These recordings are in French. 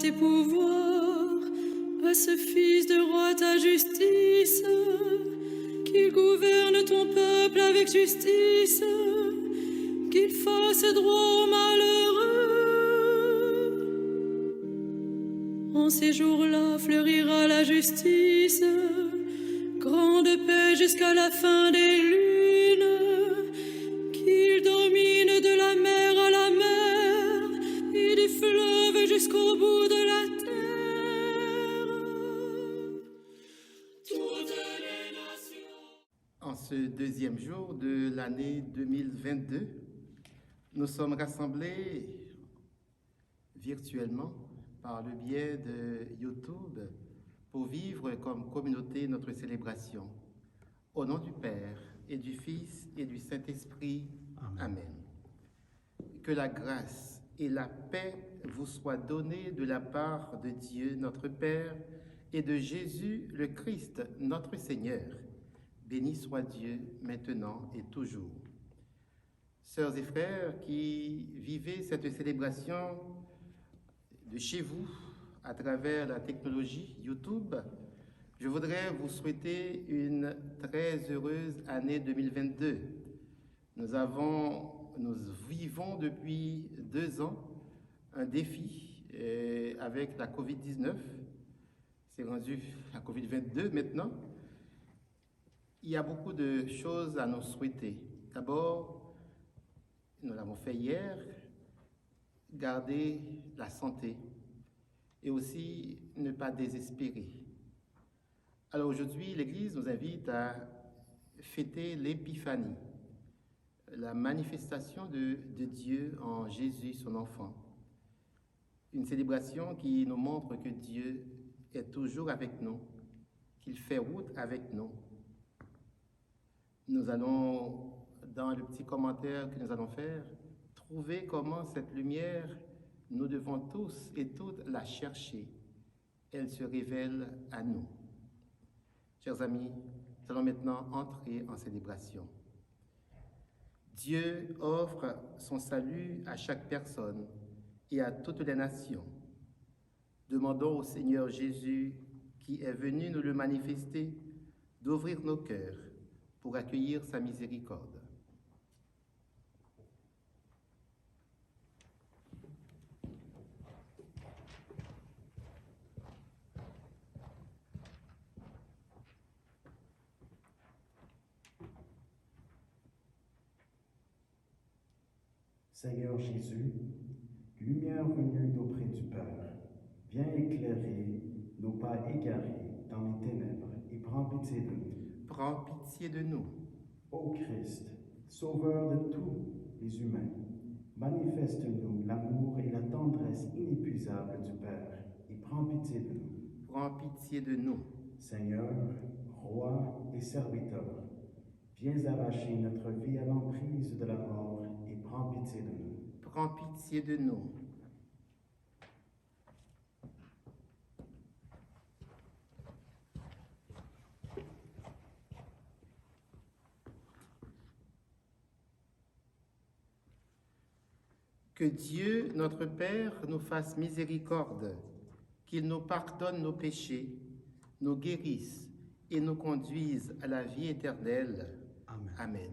tes pouvoirs, à ce Fils de roi ta justice, qu'il gouverne ton peuple avec justice, qu'il fasse droit aux malheureux. En ces jours-là fleurira la justice, grande paix jusqu'à la fin des lunes, qu'il domine de la mer à la mer et du fleuve jusqu'au bout de la terre. Toutes les nations. En ce deuxième jour de l'année 2022, nous sommes rassemblés virtuellement par le biais de YouTube pour vivre comme communauté notre célébration. Au nom du Père et du Fils et du Saint-Esprit, Amen. Que la grâce et la paix vous soient données de la part de Dieu notre Père et de Jésus le Christ notre Seigneur. Béni soit Dieu maintenant et toujours. Sœurs et frères qui vivez cette célébration de chez vous à travers la technologie YouTube, je voudrais vous souhaiter une très heureuse année 2022. Nous vivons depuis 2 ans un défi avec la COVID-19. C'est rendu la COVID-22 maintenant. Il y a beaucoup de choses à nous souhaiter. D'abord, nous l'avons fait hier, garder la santé et aussi ne pas désespérer. Alors aujourd'hui, l'Église nous invite à fêter l'Épiphanie, la manifestation de Dieu en Jésus, son enfant. Une célébration qui nous montre que Dieu est toujours avec nous, qu'il fait route avec nous. Nous allons, dans le petit commentaire que nous allons faire, trouver comment cette lumière, nous devons tous et toutes la chercher. Elle se révèle à nous. Chers amis, nous allons maintenant entrer en célébration. Dieu offre son salut à chaque personne et à toutes les nations. Demandons au Seigneur Jésus, qui est venu nous le manifester, d'ouvrir nos cœurs pour accueillir sa miséricorde. Seigneur Jésus, lumière venue d'auprès du Père, viens éclairer nos pas égarés dans les ténèbres et prends pitié de nous. Prends pitié de nous. Ô Christ, Sauveur de tous les humains, manifeste-nous l'amour et la tendresse inépuisable du Père et prends pitié de nous. Prends pitié de nous. Seigneur, Roi et serviteur, viens arracher notre vie à l'emprise de la mort et prends pitié de nous. Prends pitié de nous. Que Dieu, notre Père, nous fasse miséricorde, qu'il nous pardonne nos péchés, nous guérisse et nous conduise à la vie éternelle. Amen. Amen.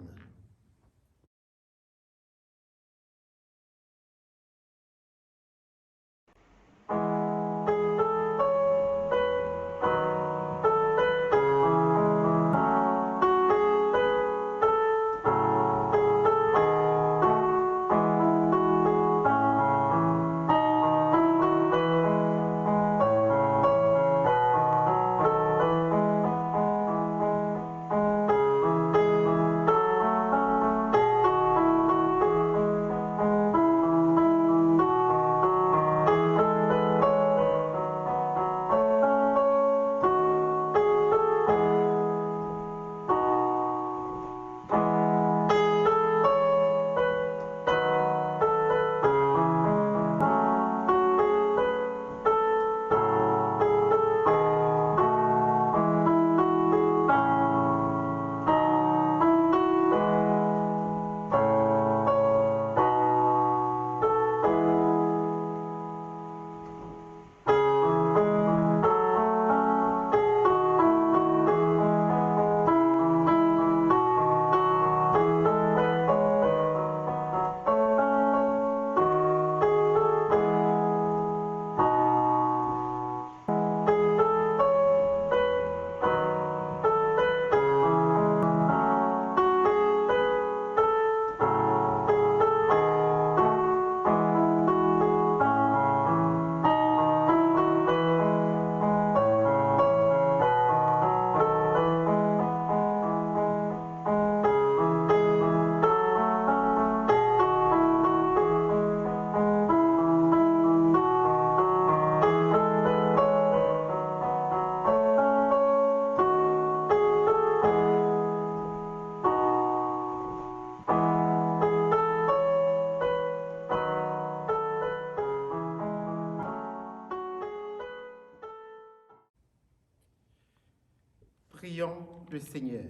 notre Seigneur.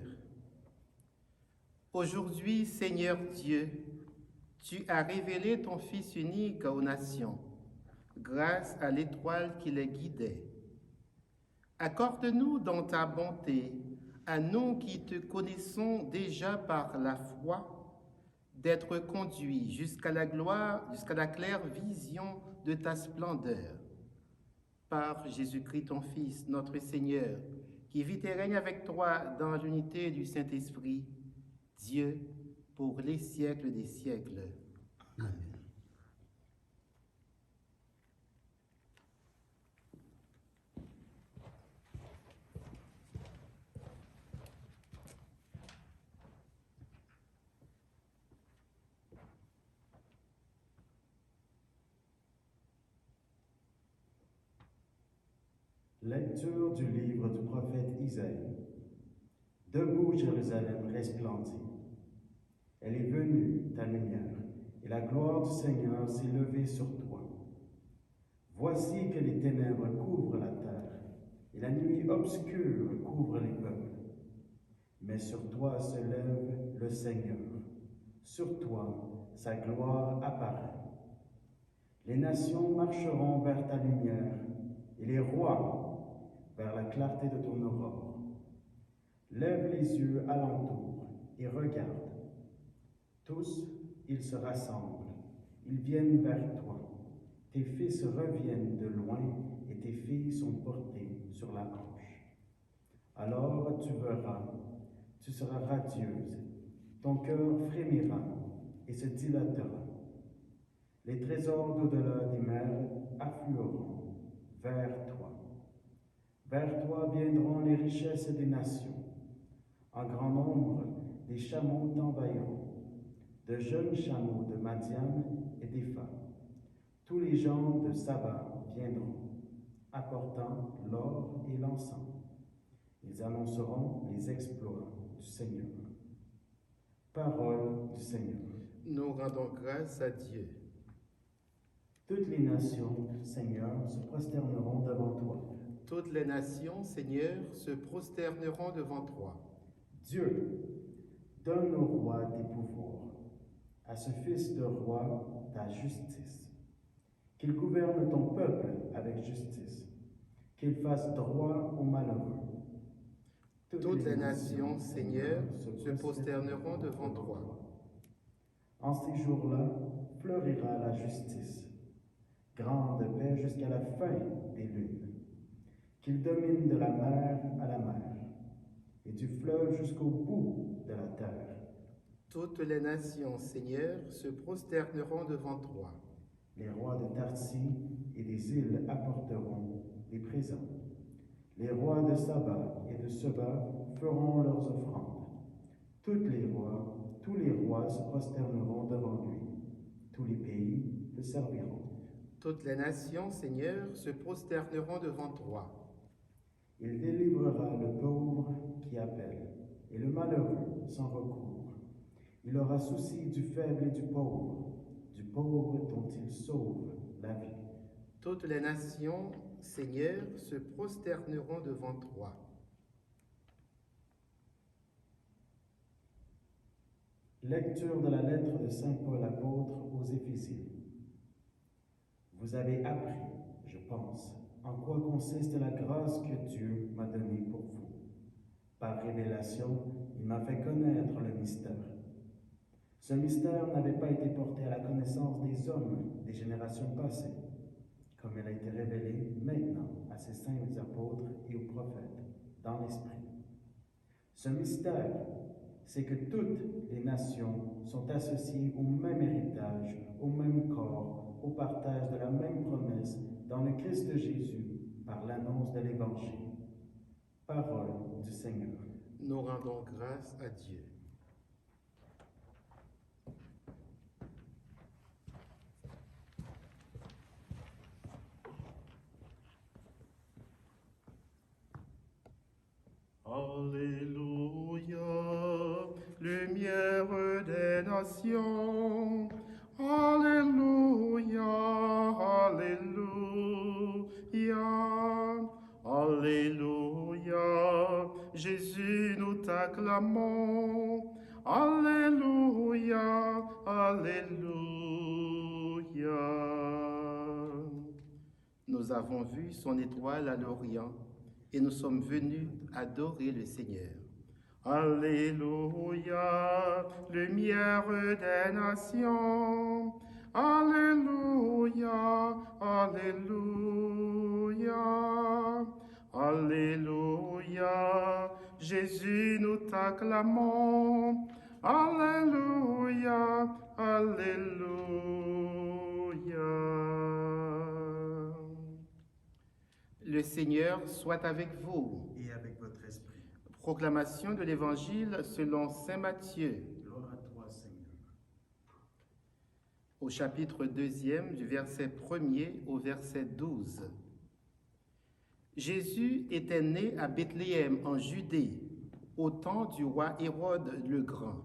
Aujourd'hui, Seigneur Dieu, tu as révélé ton Fils unique aux nations, grâce à l'étoile qui les guidait. Accorde-nous dans ta bonté, à nous qui te connaissons déjà par la foi, d'être conduits jusqu'à la gloire, jusqu'à la claire vision de ta splendeur. Par Jésus-Christ, ton Fils, notre Seigneur, qui vit et règne avec toi dans l'unité du Saint-Esprit, Dieu, pour les siècles des siècles. Amen. Lecture du livre du prophète Isaïe. Debout, Jérusalem resplendit. Elle est venue, ta lumière, et la gloire du Seigneur s'est levée sur toi. Voici que les ténèbres couvrent la terre, et la nuit obscure couvre les peuples. Mais sur toi se lève le Seigneur. Sur toi, sa gloire apparaît. Les nations marcheront vers ta lumière, et les rois vers la clarté de ton aurore. Lève les yeux alentour et regarde. Tous, ils se rassemblent, ils viennent vers toi. Tes fils reviennent de loin et tes filles sont portées sur la hanche. Alors tu verras, tu seras radieuse, ton cœur frémira et se dilatera. Les trésors d'au-delà des mers afflueront vers toi. Vers toi viendront les richesses des nations. En grand nombre, des chameaux t'envahiront, de jeunes chameaux de Madian et d'Épha. Tous les gens de Saba viendront, apportant l'or et l'encens. Ils annonceront les exploits du Seigneur. Parole du Seigneur. Nous rendons grâce à Dieu. Toutes les nations, Seigneur, se prosterneront devant toi. Toutes les nations, Seigneur, se prosterneront devant toi. Dieu, donne au roi tes pouvoirs, à ce fils de roi ta justice. Qu'il gouverne ton peuple avec justice, qu'il fasse droit aux malheureux. Toutes les nations, Seigneur, se prosterneront devant toi. En ces jours-là, fleurira la justice, grande paix jusqu'à la fin des lunes. Qu'il domine de la mer à la mer, et du fleuve jusqu'au bout de la terre. Toutes les nations, Seigneur, se prosterneront devant toi. Les rois de Tarsis et des îles apporteront des présents. Les rois de Saba et de Seba feront leurs offrandes. Tous les rois se prosterneront devant lui. Tous les pays le serviront. Toutes les nations, Seigneur, se prosterneront devant toi. Il délivrera le pauvre qui appelle, et le malheureux sans recours. Il aura souci du faible et du pauvre dont il sauve la vie. Toutes les nations, Seigneur, se prosterneront devant toi. Lecture de la lettre de Saint Paul apôtre aux Éphésiens. Vous avez appris, je pense, en quoi consiste la grâce que Dieu m'a donnée pour vous. Par révélation, il m'a fait connaître le mystère. Ce mystère n'avait pas été porté à la connaissance des hommes des générations passées, comme il a été révélé maintenant à ses saints apôtres et aux prophètes, dans l'Esprit. Ce mystère, c'est que toutes les nations sont associées au même héritage, au même corps, au partage de la même promesse dans le Christ Jésus par l'annonce de l'Évangile. Parole du Seigneur. Nous rendons grâce à Dieu. Alléluia, lumière des nations. Alléluia, Alléluia, Alléluia. Jésus, nous t'acclamons. Alléluia, Alléluia. Nous avons vu son étoile à l'Orient et nous sommes venus adorer le Seigneur. Alléluia, lumière des nations. Alléluia, Alléluia, Alléluia. Jésus, nous t'acclamons. Alléluia, Alléluia. Le Seigneur soit avec vous. Et avec votre esprit. Proclamation de l'Évangile selon saint Matthieu. Gloire à toi, Seigneur. Au chapitre 2 du verset 1er au verset 12. Jésus était né à Bethléem en Judée, au temps du roi Hérode le Grand.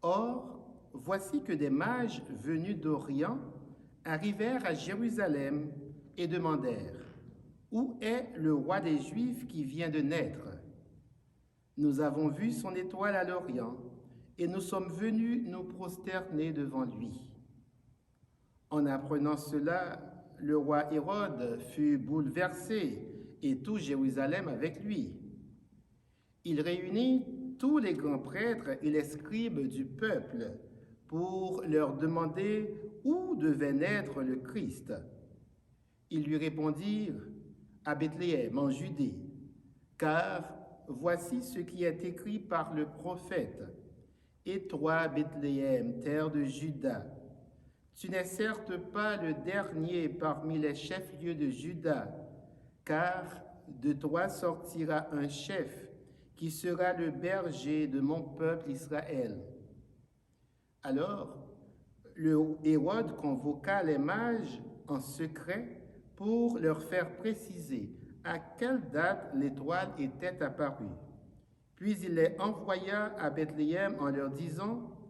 Or, voici que des mages venus d'Orient arrivèrent à Jérusalem et demandèrent « Où est le roi des Juifs qui vient de naître ? Nous avons vu son étoile à l'Orient et nous sommes venus nous prosterner devant lui. » En apprenant cela, le roi Hérode fut bouleversé et tout Jérusalem avec lui. Il réunit tous les grands prêtres et les scribes du peuple pour leur demander où devait naître le Christ. Ils lui répondirent « À Bethléem, en Judée, car voici ce qui est écrit par le prophète. Et toi, Bethléem, terre de Juda, tu n'es certes pas le dernier parmi les chefs-lieux de Juda, car de toi sortira un chef qui sera le berger de mon peuple Israël. » Alors, le Hérode convoqua les mages en secret pour leur faire préciser à quelle date l'étoile était apparue. Puis il les envoya à Bethléem en leur disant «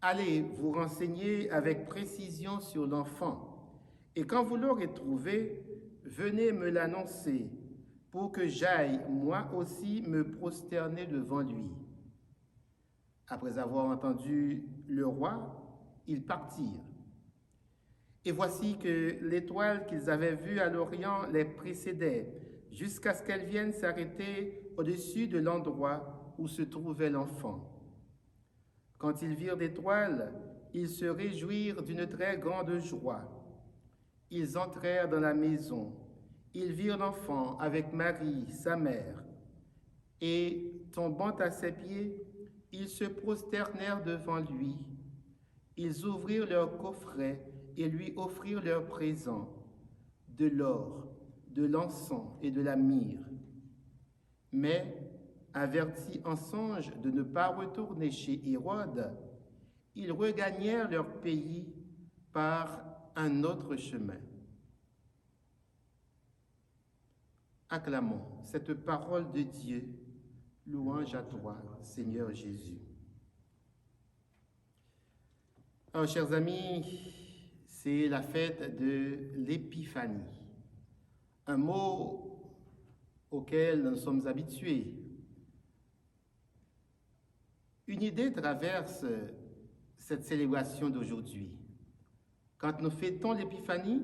Allez vous renseigner avec précision sur l'enfant, et quand vous l'aurez trouvé, venez me l'annoncer, pour que j'aille moi aussi me prosterner devant lui. » Après avoir entendu le roi, ils partirent. Et voici que l'étoile qu'ils avaient vue à l'Orient les précédait, jusqu'à ce qu'elle vienne s'arrêter au-dessus de l'endroit où se trouvait l'enfant. Quand ils virent l'étoile, ils se réjouirent d'une très grande joie. Ils entrèrent dans la maison. Ils virent l'enfant avec Marie, sa mère, et, tombant à ses pieds, ils se prosternèrent devant lui. Ils ouvrirent leur coffret et lui offrirent leurs présents, de l'or, de l'encens et de la myrrhe. Mais, avertis en songe de ne pas retourner chez Hérode, ils regagnèrent leur pays par un autre chemin. Acclamons cette parole de Dieu. Louange à toi, Seigneur Jésus. Alors, chers amis, c'est la fête de l'Épiphanie, un mot auquel nous sommes habitués. Une idée traverse cette célébration d'aujourd'hui. Quand nous fêtons l'Épiphanie,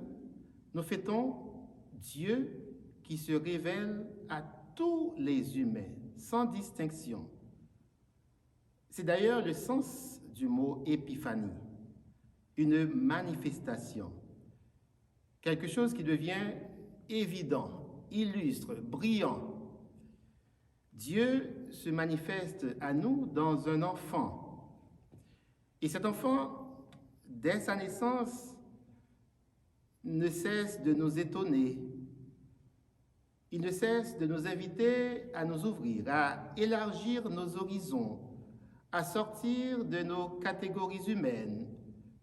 nous fêtons Dieu qui se révèle à tous les humains, sans distinction. C'est d'ailleurs le sens du mot épiphanie, une manifestation, quelque chose qui devient évident, illustre, brillant. Dieu se manifeste à nous dans un enfant. Et cet enfant, dès sa naissance, ne cesse de nous étonner. Il ne cesse de nous inviter à nous ouvrir, à élargir nos horizons, à sortir de nos catégories humaines,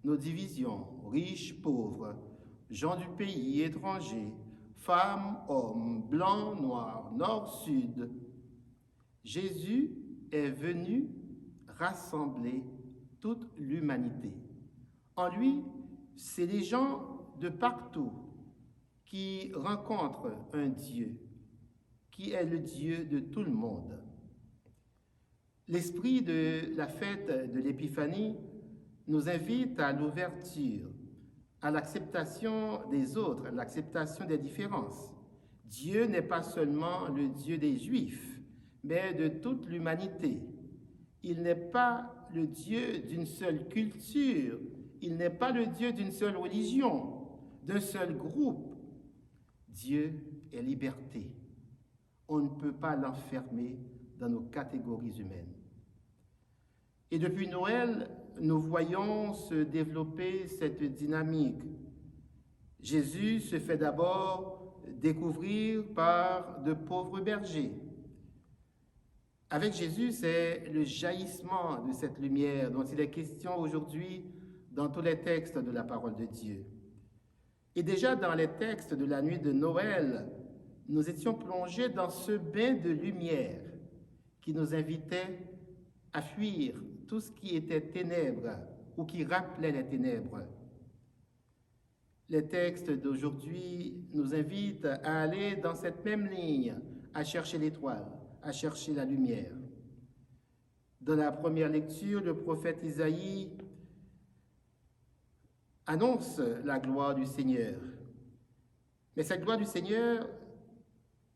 nos divisions, riches, pauvres, gens du pays, étrangers, femmes, hommes, blancs, noirs, nord, sud. Jésus est venu rassembler toute l'humanité. En lui, c'est les gens de partout qui rencontrent un Dieu qui est le Dieu de tout le monde. L'esprit de la fête de l'Épiphanie nous invite à l'ouverture, à l'acceptation des autres, à l'acceptation des différences. Dieu n'est pas seulement le Dieu des Juifs, mais de toute l'humanité. Il n'est pas le Dieu d'une seule culture, il n'est pas le Dieu d'une seule religion, d'un seul groupe. Dieu est liberté. On ne peut pas l'enfermer dans nos catégories humaines. Et depuis Noël, nous voyons se développer cette dynamique. Jésus se fait d'abord découvrir par de pauvres bergers. Avec Jésus, c'est le jaillissement de cette lumière dont il est question aujourd'hui dans tous les textes de la parole de Dieu. Et déjà dans les textes de la nuit de Noël, nous étions plongés dans ce bain de lumière qui nous invitait à fuir tout ce qui était ténèbres ou qui rappelait les ténèbres. Les textes d'aujourd'hui nous invitent à aller dans cette même ligne, à chercher l'étoile, à chercher la lumière. Dans la première lecture, le prophète Isaïe annonce la gloire du Seigneur. Mais cette gloire du Seigneur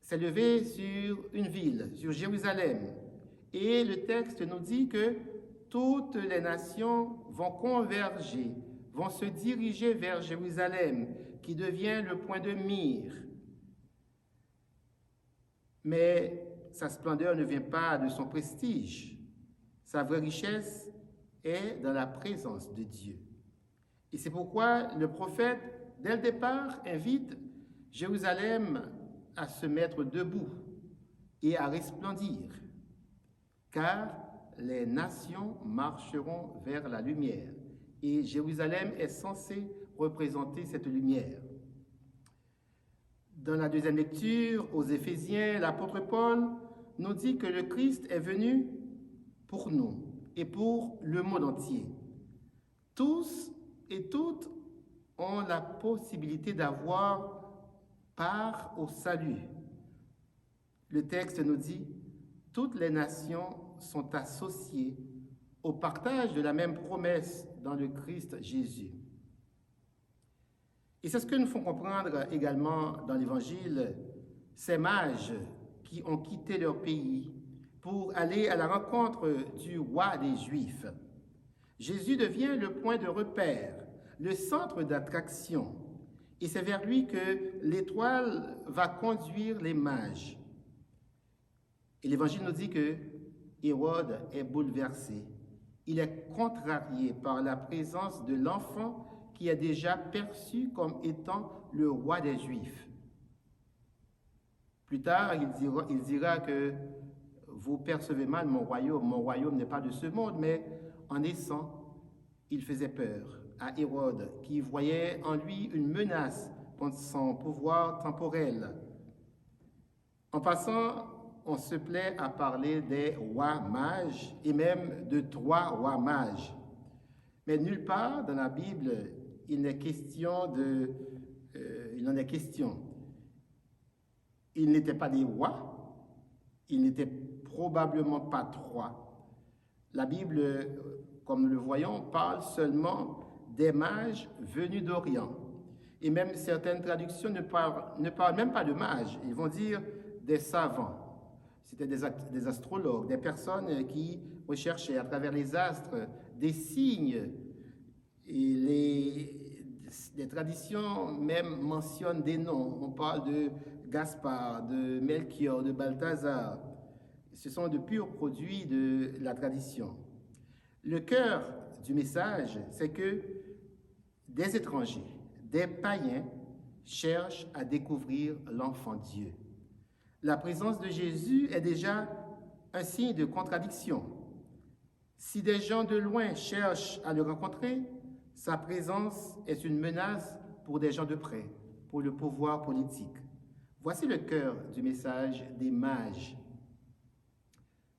s'est levée sur une ville, sur Jérusalem. Et le texte nous dit que toutes les nations vont converger, vont se diriger vers Jérusalem, qui devient le point de mire. Mais sa splendeur ne vient pas de son prestige. Sa vraie richesse est dans la présence de Dieu. Et c'est pourquoi le prophète, dès le départ, invite Jérusalem à se mettre debout et à resplendir, car les nations marcheront vers la lumière. Et Jérusalem est censé représenter cette lumière. Dans la deuxième lecture, aux Éphésiens, l'apôtre Paul nous dit que le Christ est venu pour nous et pour le monde entier. Tous et toutes ont la possibilité d'avoir part au salut. Le texte nous dit « Toutes les nations sont associées au partage de la même promesse dans le Christ Jésus. » Et c'est ce que nous font comprendre également dans l'Évangile ces mages qui ont quitté leur pays pour aller à la rencontre du roi des Juifs. Jésus devient le point de repère, le centre d'attraction, et c'est vers lui que l'étoile va conduire les mages. Et l'Évangile nous dit que Hérode est bouleversé. Il est contrarié par la présence de l'enfant qui est déjà perçu comme étant le roi des Juifs. Plus tard, il dira que vous percevez mal mon royaume n'est pas de ce monde, mais en naissant, il faisait peur à Hérode, qui voyait en lui une menace contre son pouvoir temporel. En passant, on se plaît à parler des rois mages et même de 3 rois mages. Mais nulle part dans la Bible, il n'en est question. Ils n'étaient pas des rois, ils n'étaient probablement pas 3. La Bible, comme nous le voyons, parle seulement des mages venus d'Orient. Et même certaines traductions ne parlent même pas de mages, ils vont dire des savants. C'était des astrologues, des personnes qui recherchaient à travers les astres des signes. Et les traditions même mentionnent des noms. On parle de Gaspard, de Melchior, de Balthazar. Ce sont de purs produits de la tradition. Le cœur du message, c'est que des étrangers, des païens cherchent à découvrir l'enfant Dieu. La présence de Jésus est déjà un signe de contradiction. Si des gens de loin cherchent à le rencontrer, sa présence est une menace pour des gens de près, pour le pouvoir politique. Voici le cœur du message des mages.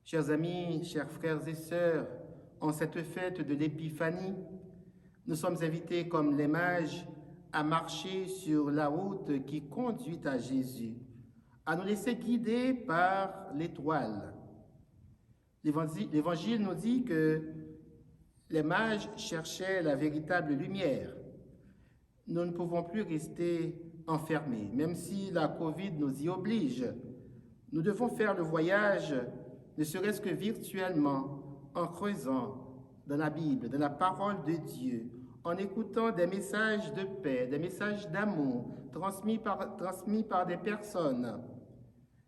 Chers amis, chers frères et sœurs, en cette fête de l'Épiphanie, nous sommes invités comme les mages à marcher sur la route qui conduit à Jésus, à nous laisser guider par l'étoile. L'Évangile nous dit que les mages cherchaient la véritable lumière. Nous ne pouvons plus rester enfermés, même si la Covid nous y oblige. Nous devons faire le voyage, ne serait-ce que virtuellement, en creusant dans la Bible, dans la parole de Dieu, en écoutant des messages de paix, des messages d'amour transmis par des personnes.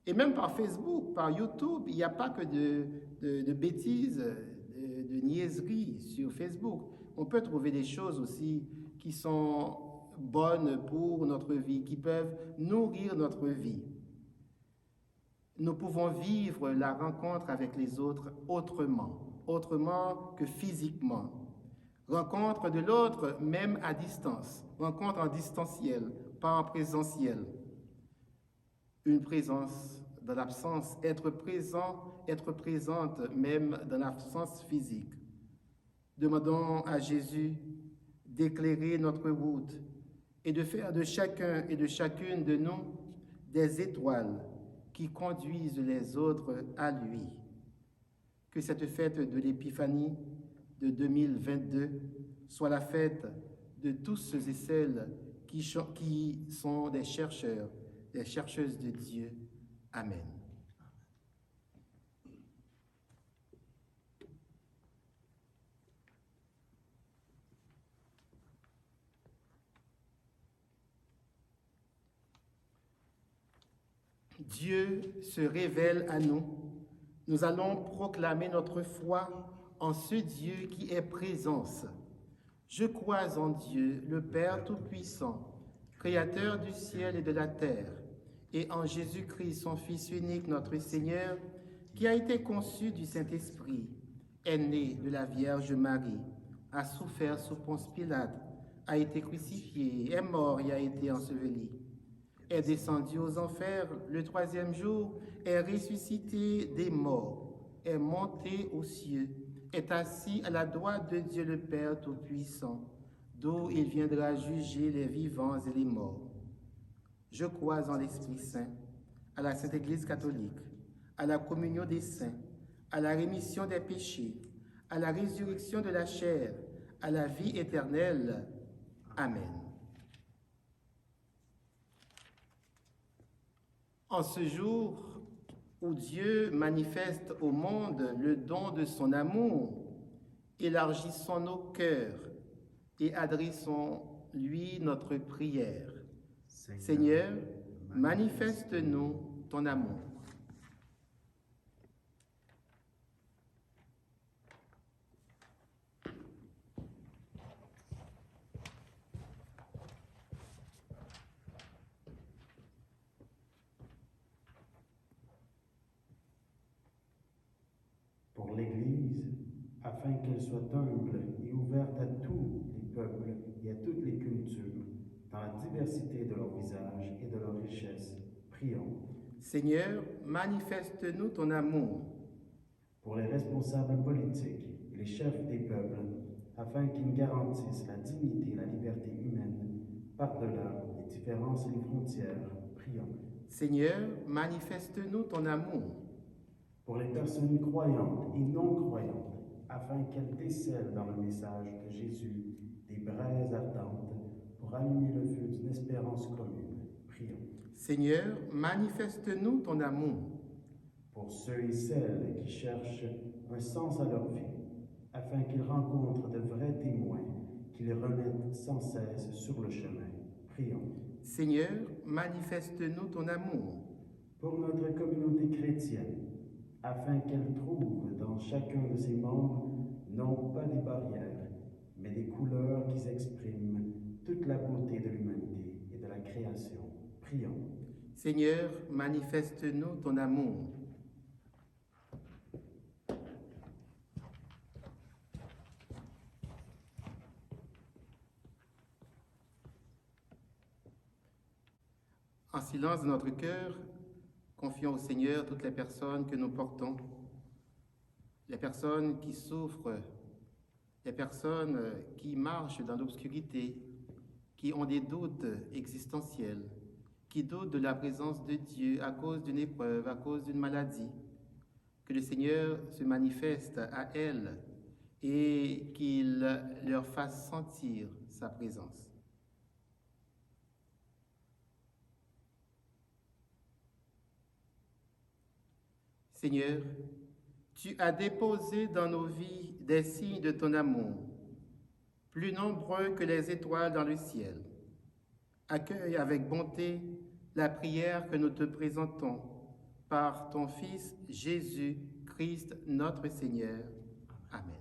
Et même par Facebook, par YouTube, il n'y a pas que de bêtises, de niaiseries sur Facebook. On peut trouver des choses aussi qui sont bonnes pour notre vie, qui peuvent nourrir notre vie. Nous pouvons vivre la rencontre avec les autres autrement que physiquement. Rencontre de l'autre même à distance, rencontre en distanciel, pas en présentiel. Une présence dans l'absence, être présente même dans l'absence physique. Demandons à Jésus d'éclairer notre route et de faire de chacun et de chacune de nous des étoiles qui conduisent les autres à lui. Que cette fête de l'Épiphanie de 2022 soit la fête de tous ceux et celles qui sont des chercheurs, des chercheuses de Dieu. Amen. Dieu se révèle à nous. Nous allons proclamer notre foi en ce Dieu qui est présence. Je crois en Dieu, le Père Tout-Puissant, Créateur du ciel et de la terre, et en Jésus-Christ, son Fils unique, notre Seigneur, qui a été conçu du Saint-Esprit, est né de la Vierge Marie, a souffert sous Ponce Pilate, a été crucifié, est mort et a été enseveli, est descendu aux enfers le troisième jour, est ressuscité des morts, est monté aux cieux, est assis à la droite de Dieu le Père Tout-Puissant, d'où il viendra juger les vivants et les morts. Je crois en l'Esprit Saint, à la Sainte Église catholique, à la communion des saints, à la rémission des péchés, à la résurrection de la chair, à la vie éternelle. Amen. En ce jour où Dieu manifeste au monde le don de son amour, élargissons nos cœurs et adressons-lui notre prière. Seigneur, manifeste-nous ton amour. Pour l'Église, afin qu'elle soit humble et ouverte à tous les peuples et à toutes les cultures, dans la diversité de leurs visages et de leurs richesses, prions. Seigneur, manifeste-nous ton amour. Pour les responsables politiques et les chefs des peuples, afin qu'ils garantissent la dignité et la liberté humaine par-delà les différences et les frontières, prions. Seigneur, manifeste-nous ton amour. Pour les personnes croyantes et non croyantes, afin qu'elles décèlent dans le message de Jésus des braises ardentes pour allumer le feu d'une espérance commune, prions. Seigneur, manifeste-nous ton amour. Pour ceux et celles qui cherchent un sens à leur vie, afin qu'ils rencontrent de vrais témoins qui les remettent sans cesse sur le chemin, prions. Seigneur, manifeste-nous ton amour. Pour notre communauté chrétienne, afin qu'elle trouve dans chacun de ses membres non pas des barrières, mais des couleurs qui expriment toute la beauté de l'humanité et de la création. Prions. Seigneur, manifeste-nous ton amour. En silence de notre cœur, confions au Seigneur toutes les personnes que nous portons, les personnes qui souffrent, les personnes qui marchent dans l'obscurité, qui ont des doutes existentiels, qui doutent de la présence de Dieu à cause d'une épreuve, à cause d'une maladie. Que le Seigneur se manifeste à elles et qu'il leur fasse sentir sa présence. Seigneur, tu as déposé dans nos vies des signes de ton amour, plus nombreux que les étoiles dans le ciel. Accueille avec bonté la prière que nous te présentons par ton Fils Jésus-Christ notre Seigneur. Amen.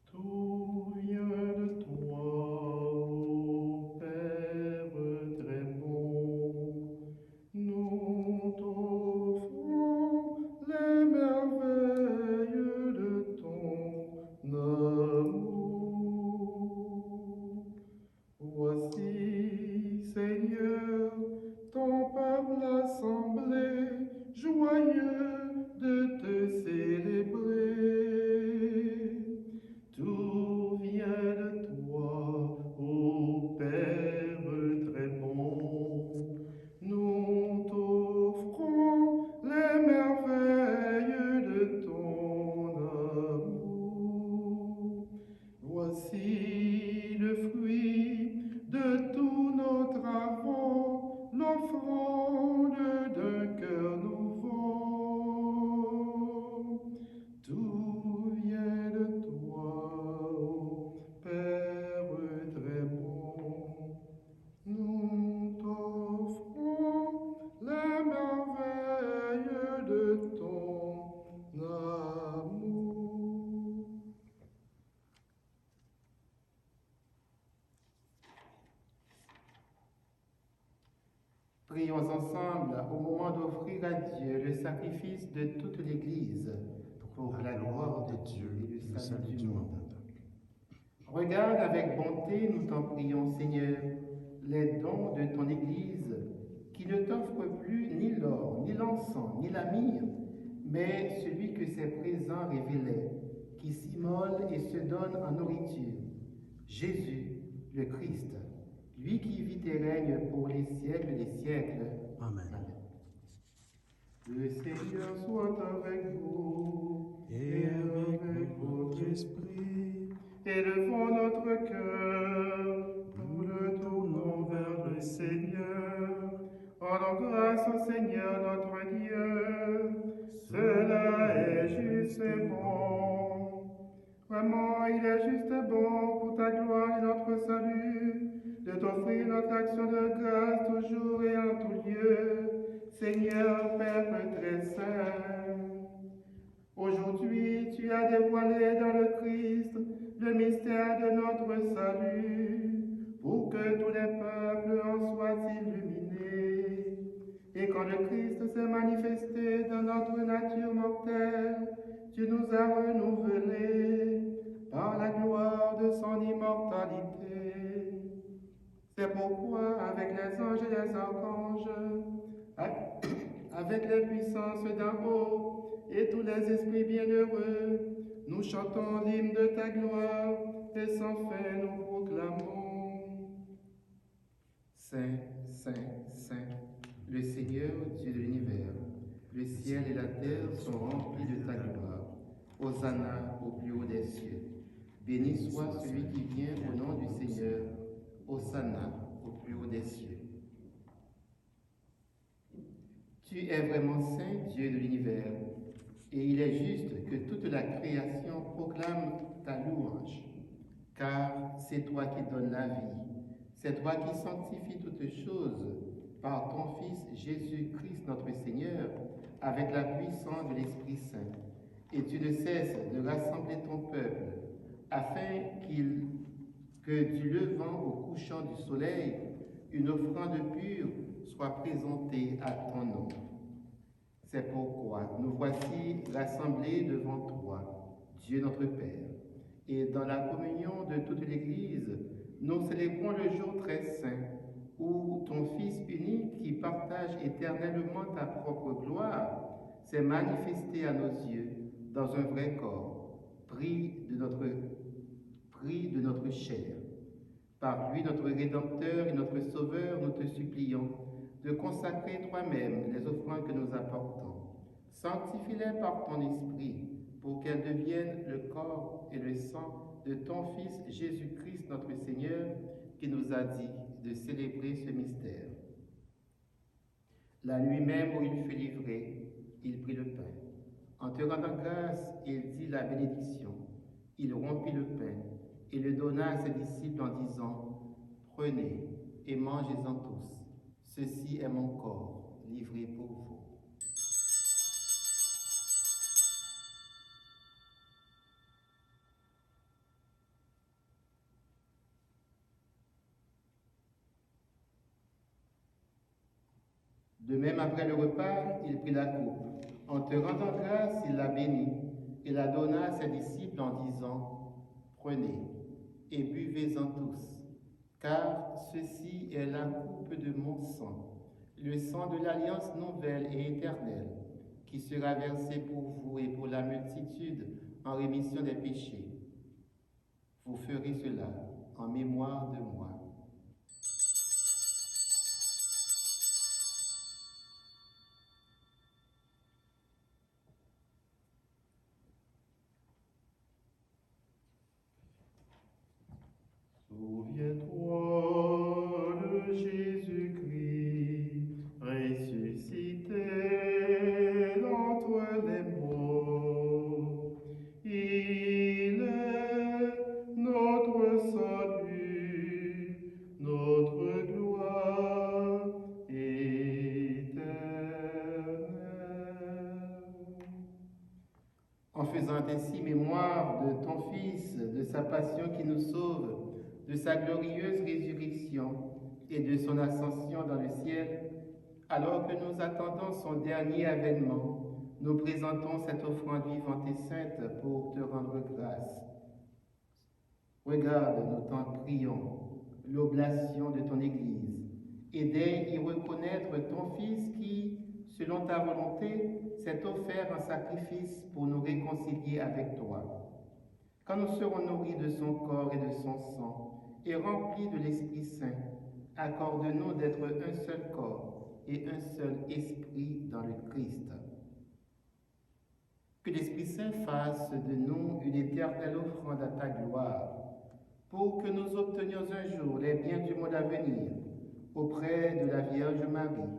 Tout vient de toi, ô Père très bon. Nous t'offrons les merveilles de ton amour. Voici, Seigneur, ton peuple assemblé, joyeux de te célébrer. Tout vient de toi, ô Père très bon. Nous t'offrons les merveilles de ton amour. Voici le fruit de tous nos travaux, l'offrande d'un cœur nouveau. Tout vient de toi, ô Père très bon. Nous t'offrons les merveilles de ton amour. Prions ensemble au moment d'offrir à Dieu le sacrifice de toute l'Église pour la gloire de Dieu et le salut du monde. Regarde avec bonté, nous t'en prions, Seigneur, les dons de ton Église qui ne t'offre plus ni l'or, ni l'encens, ni la myrrhe, mais celui que ses présents révélaient, qui s'immole et se donne en nourriture. Jésus, le Christ, lui qui vit et règne pour les siècles des siècles. Amen. Le Seigneur soit avec vous Et avec votre esprit, Élevons notre cœur, nous le tournons vers le Seigneur. Rendons grâce au Seigneur notre Dieu. Cela est juste et bon. Vraiment, il est juste et bon pour ta gloire et notre salut, de t'offrir notre action de grâce toujours et en tout lieu, Seigneur Père très saint. Aujourd'hui, tu as dévoilé dans le Christ le mystère de notre salut, pour que tous les peuples en soient illuminés. Et quand le Christ s'est manifesté dans notre nature mortelle, tu nous as renouvelés par la gloire de son immortalité. C'est pourquoi, avec les anges et les archanges, avec les puissances d'en haut et tous les esprits bienheureux, nous chantons l'hymne de ta gloire et sans fin nous proclamons. Saint, Saint, Saint, le Seigneur Dieu de l'univers, le ciel et la terre sont remplis de ta gloire. Hosanna au plus haut des cieux. Béni soit celui qui vient au nom du Seigneur. Hosanna au plus haut des cieux. Tu es vraiment Saint Dieu de l'univers, et il est juste que toute la création proclame ta louange, car c'est toi qui donnes la vie, c'est toi qui sanctifies toutes choses par ton Fils Jésus-Christ notre Seigneur, avec la puissance de l'Esprit Saint. Et tu ne cesses de rassembler ton peuple, afin que du levant au couchant du soleil, une offrande pure soit présentée à ton nom. C'est pourquoi nous voici rassemblés devant toi, Dieu notre Père. Et dans la communion de toute l'Église, nous célébrons le jour très saint où ton Fils unique, qui partage éternellement ta propre gloire, s'est manifesté à nos yeux dans un vrai corps, pris de notre chair. Par lui, notre Rédempteur et notre Sauveur, nous te supplions de consacrer toi-même les offrandes que nous apportons. Sanctifie-les par ton Esprit, pour qu'elles deviennent le corps et le sang de ton Fils Jésus-Christ notre Seigneur, qui nous a dit de célébrer ce mystère. La nuit même où il fut livré, il prit le pain. En te rendant grâce, il dit la bénédiction. Il rompit le pain et le donna à ses disciples en disant, « Prenez et mangez-en tous. Ceci est mon corps, livré pour vous. » De même, après le repas, il prit la coupe. En te rendant grâce, il la bénit et la donna à ses disciples en disant, « Prenez et buvez-en tous, car ceci est la coupe de mon sang, le sang de l'alliance nouvelle et éternelle, qui sera versé pour vous et pour la multitude en rémission des péchés. Vous ferez cela en mémoire de moi. » Souviens-toi de Jésus-Christ, ressuscité d'entre les morts. Il est notre salut, notre gloire éternelle. En faisant ainsi mémoire de ton Fils, de sa passion qui nous sauve, de sa glorieuse résurrection et de son ascension dans le ciel, alors que nous attendons son dernier avènement, nous présentons cette offrande vivante et sainte pour te rendre grâce. Regarde, nous t'en prions, l'oblation de ton Église, et daigne y reconnaître ton Fils qui, selon ta volonté, s'est offert en sacrifice pour nous réconcilier avec toi. Quand nous serons nourris de son corps et de son sang, et remplis de l'Esprit Saint, accorde-nous d'être un seul corps et un seul esprit dans le Christ. Que l'Esprit Saint fasse de nous une éternelle offrande à ta gloire, pour que nous obtenions un jour les biens du monde à venir, auprès de la Vierge Marie.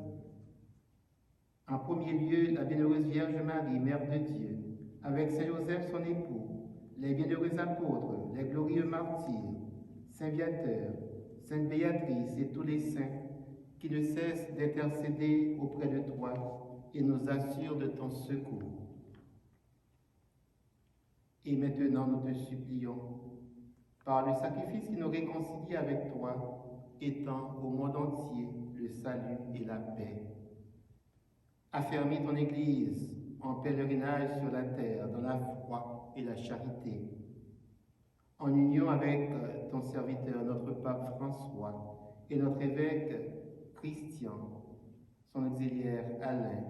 En premier lieu, la bienheureuse Vierge Marie, Mère de Dieu, avec Saint Joseph son époux, les bienheureux apôtres, les glorieux martyrs, Saint Viateur, Sainte Béatrice et tous les saints qui ne cessent d'intercéder auprès de toi et nous assurent de ton secours. Et maintenant, nous te supplions, par le sacrifice qui nous réconcilie avec toi, étends au monde entier le salut et la paix. Affermis ton Église en pèlerinage sur la terre, dans la foi et la charité, en union avec ton serviteur, notre pape François, et notre évêque Christian, son auxiliaire Alain,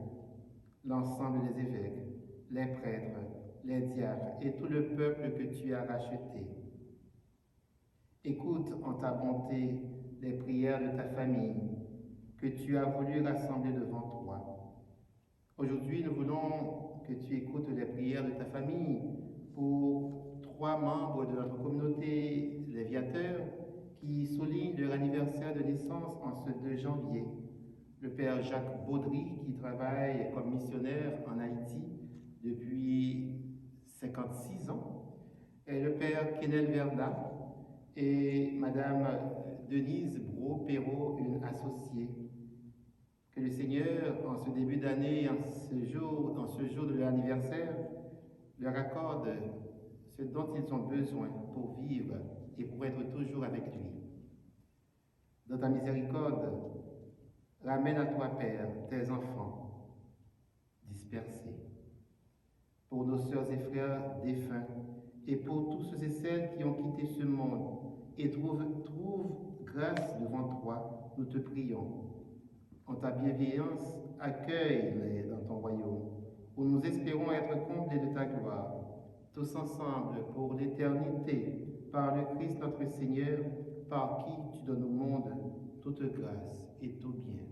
l'ensemble des évêques, les prêtres, les diacres et tout le peuple que tu as racheté. Écoute en ta bonté les prières de ta famille que tu as voulu rassembler devant toi. Aujourd'hui, nous voulons que tu écoutes les prières de ta famille pour 3 membres de notre communauté, les Viateurs, qui soulignent leur anniversaire de naissance en ce 2 janvier. Le père Jacques Baudry, qui travaille comme missionnaire en Haïti depuis 56 ans, et le père Kenel Verda et madame Denise Bro-Perrault, une associée. Que le Seigneur, en ce début d'année, en ce jour de leur anniversaire, leur accorde ce dont ils ont besoin pour vivre et pour être toujours avec lui. Dans ta miséricorde, ramène à toi, Père, tes enfants dispersés. pour nos sœurs et frères défunts, et pour tous ceux et celles qui ont quitté ce monde et trouvent grâce devant toi, nous te prions. En ta bienveillance, accueille-les dans ton royaume, où nous espérons être comblés de ta gloire, tous ensemble pour l'éternité, par le Christ notre Seigneur, par qui tu donnes au monde toute grâce et tout bien.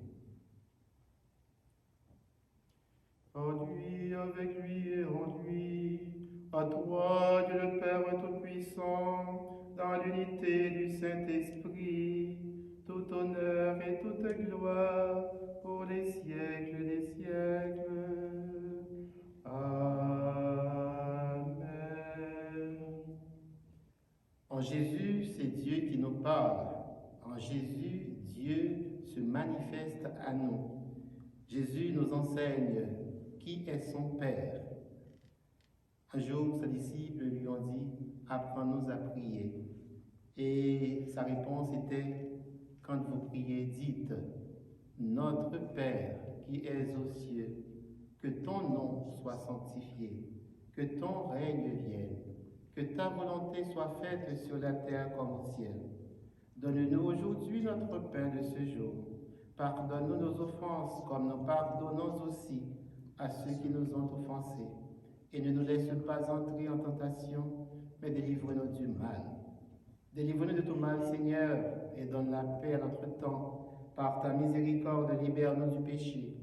En lui, avec lui et en lui, à toi, Dieu le Père Tout-Puissant, dans l'unité du Saint-Esprit, tout honneur et toute gloire pour les siècles des siècles. Amen. En Jésus, c'est Dieu qui nous parle. En Jésus, Dieu se manifeste à nous. Jésus nous enseigne qui est son Père. Un jour, ses disciples lui ont dit « Apprends-nous à prier ». Et sa réponse était « Quand vous priez, dites « Notre Père qui es aux cieux, que ton nom soit sanctifié, que ton règne vienne, que ta volonté soit faite sur la terre comme au ciel. Donne-nous aujourd'hui notre pain de ce jour. Pardonne-nous nos offenses comme nous pardonnons aussi à ceux qui nous ont offensés. Et ne nous laisse pas entrer en tentation, mais délivre-nous du mal. Délivre-nous de tout mal, Seigneur, et donne la paix à notre temps. Par ta miséricorde, libère-nous du péché.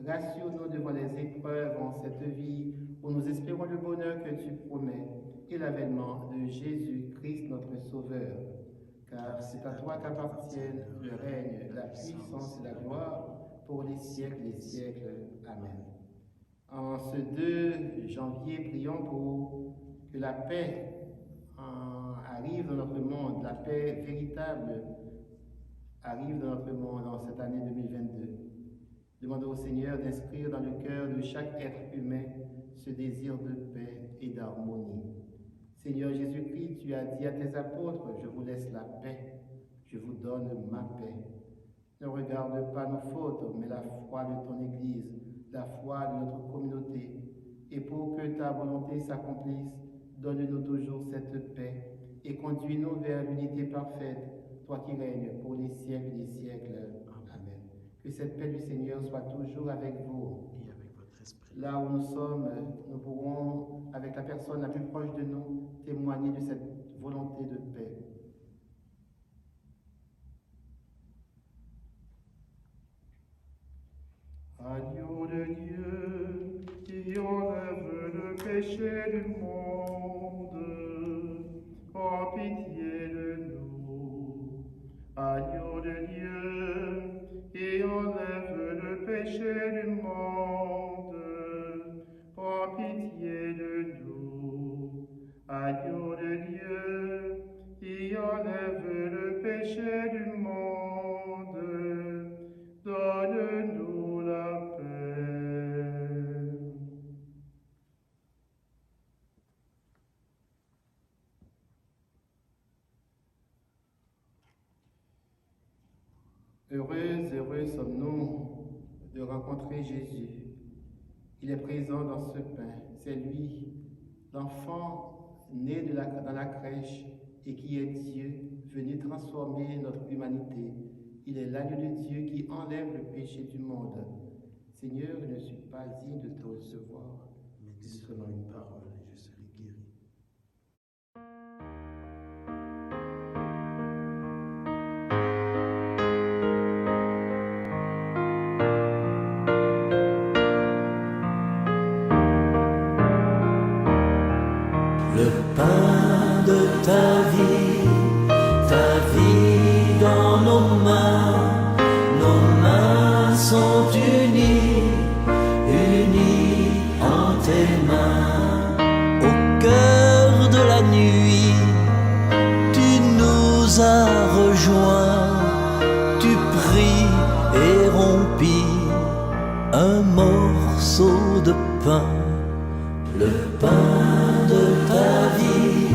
Rassure-nous devant les épreuves en cette vie où nous espérons le bonheur que tu promets et l'avènement de Jésus-Christ, notre Sauveur. Car c'est à toi qu'appartiennent le règne, la puissance et la gloire pour les siècles des siècles. Amen. En ce 2 janvier, prions pour que la paix arrive dans notre monde, la paix véritable arrive dans notre monde en cette année 2022. Demandons au Seigneur d'inscrire dans le cœur de chaque être humain ce désir de paix et d'harmonie. Seigneur Jésus-Christ, tu as dit à tes apôtres, je vous laisse la paix, je vous donne ma paix. Ne regarde pas nos fautes, mais la foi de ton Église, la foi de notre communauté. Et pour que ta volonté s'accomplisse, donne-nous toujours cette paix et conduis-nous vers l'unité parfaite, toi qui règnes pour les siècles des siècles. Amen. Que cette paix du Seigneur soit toujours avec vous. Et avec votre esprit. Là où nous sommes, nous pourrons, avec la personne la plus proche de nous, témoigner de cette volonté de paix. Agneau de Dieu, qui enlève le péché du monde, en pitié de nous. Agneau de Dieu, qui enlève le péché du monde, en pitié de nous. Agneau de Dieu, qui enlève le péché du monde, donne-nous la paix. Heureux sommes-nous de rencontrer Jésus. Il est présent dans ce pain. C'est lui, l'enfant né dans la crèche et qui est Dieu, venu transformer notre humanité. Il est l'agneau de Dieu qui enlève le péché du monde. Seigneur, je ne suis pas digne de te recevoir. Mais dis seulement une parole et je serai guéri. Le pain de ta vie dans nos mains sont unies en tes mains. Au cœur de la nuit, tu nous as rejoints, tu pris et rompis un morceau de pain, le pain de ta vie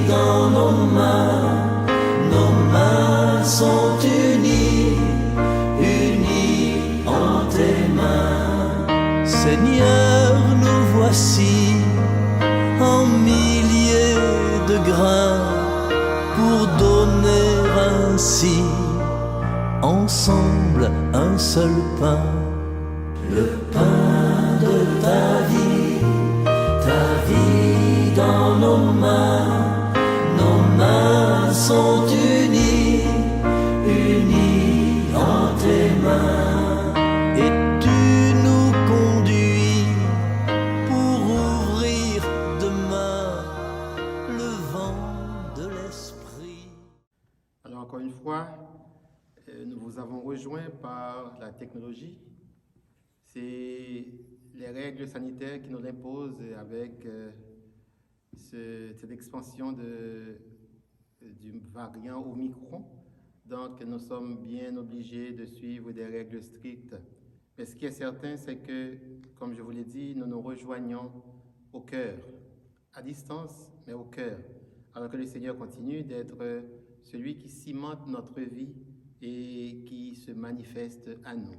dans nos mains sont unies en tes mains. Seigneur, ensemble un seul pain, le pain de ta vie dans nos mains sont unies en tes mains, et tu nous conduis pour ouvrir demain le vent de l'esprit. Alors encore une fois, nous vous avons rejoint par la technologie. C'est les règles sanitaires qui nous l'imposent avec cette expansion du variant Omicron. Donc nous sommes bien obligés de suivre des règles strictes. Mais ce qui est certain, c'est que, comme je vous l'ai dit, nous nous rejoignons au cœur, à distance, mais au cœur, alors que le Seigneur continue d'être celui qui cimente notre vie et qui se manifeste à nous.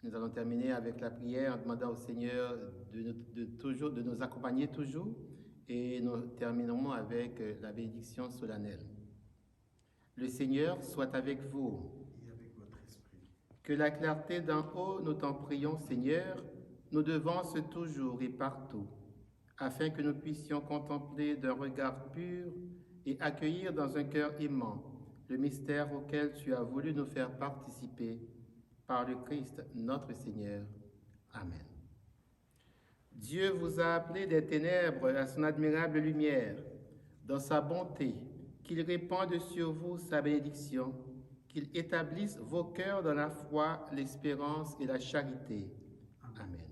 Nous allons terminer avec la prière en demandant au Seigneur de nous accompagner toujours, et nous terminerons avec la bénédiction solennelle. Le Seigneur soit avec vous. Et avec votre esprit. Que la clarté d'en haut, nous t'en prions, Seigneur, nous devance toujours et partout, afin que nous puissions contempler d'un regard pur et accueillir dans un cœur aimant le mystère auquel tu as voulu nous faire participer par le Christ notre Seigneur. Amen. Dieu vous a appelé des ténèbres à son admirable lumière. Dans sa bonté, qu'il répande sur vous sa bénédiction, qu'il établisse vos cœurs dans la foi, l'espérance et la charité. Amen.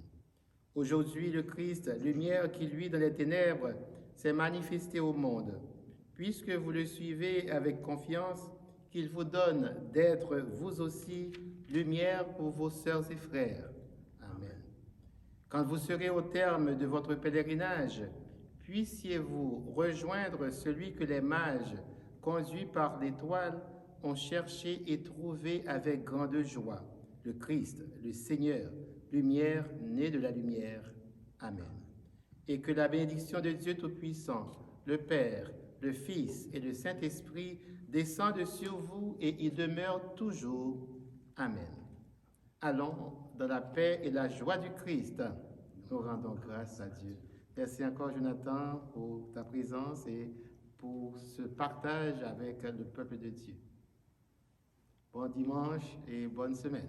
Aujourd'hui, le Christ, lumière qui luit dans les ténèbres, s'est manifesté au monde. Puisque vous le suivez avec confiance, qu'il vous donne d'être vous aussi lumière pour vos sœurs et frères. Amen. Quand vous serez au terme de votre pèlerinage, puissiez-vous rejoindre celui que les mages, conduits par l'étoile, ont cherché et trouvé avec grande joie, le Christ, le Seigneur, lumière née de la lumière. Amen. Et que la bénédiction de Dieu Tout-Puissant, le Père, le Fils et le Saint-Esprit descendent sur vous et y demeurent toujours. Amen. Allons dans la paix et la joie du Christ. Nous rendons grâce à Dieu. Merci encore, Jonathan, pour ta présence et pour ce partage avec le peuple de Dieu. Bon dimanche et bonne semaine.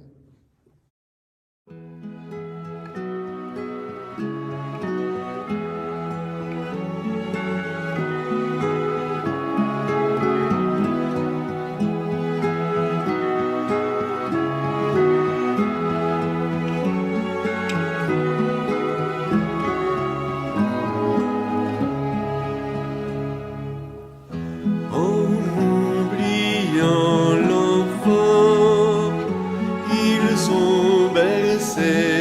Ils ont bercé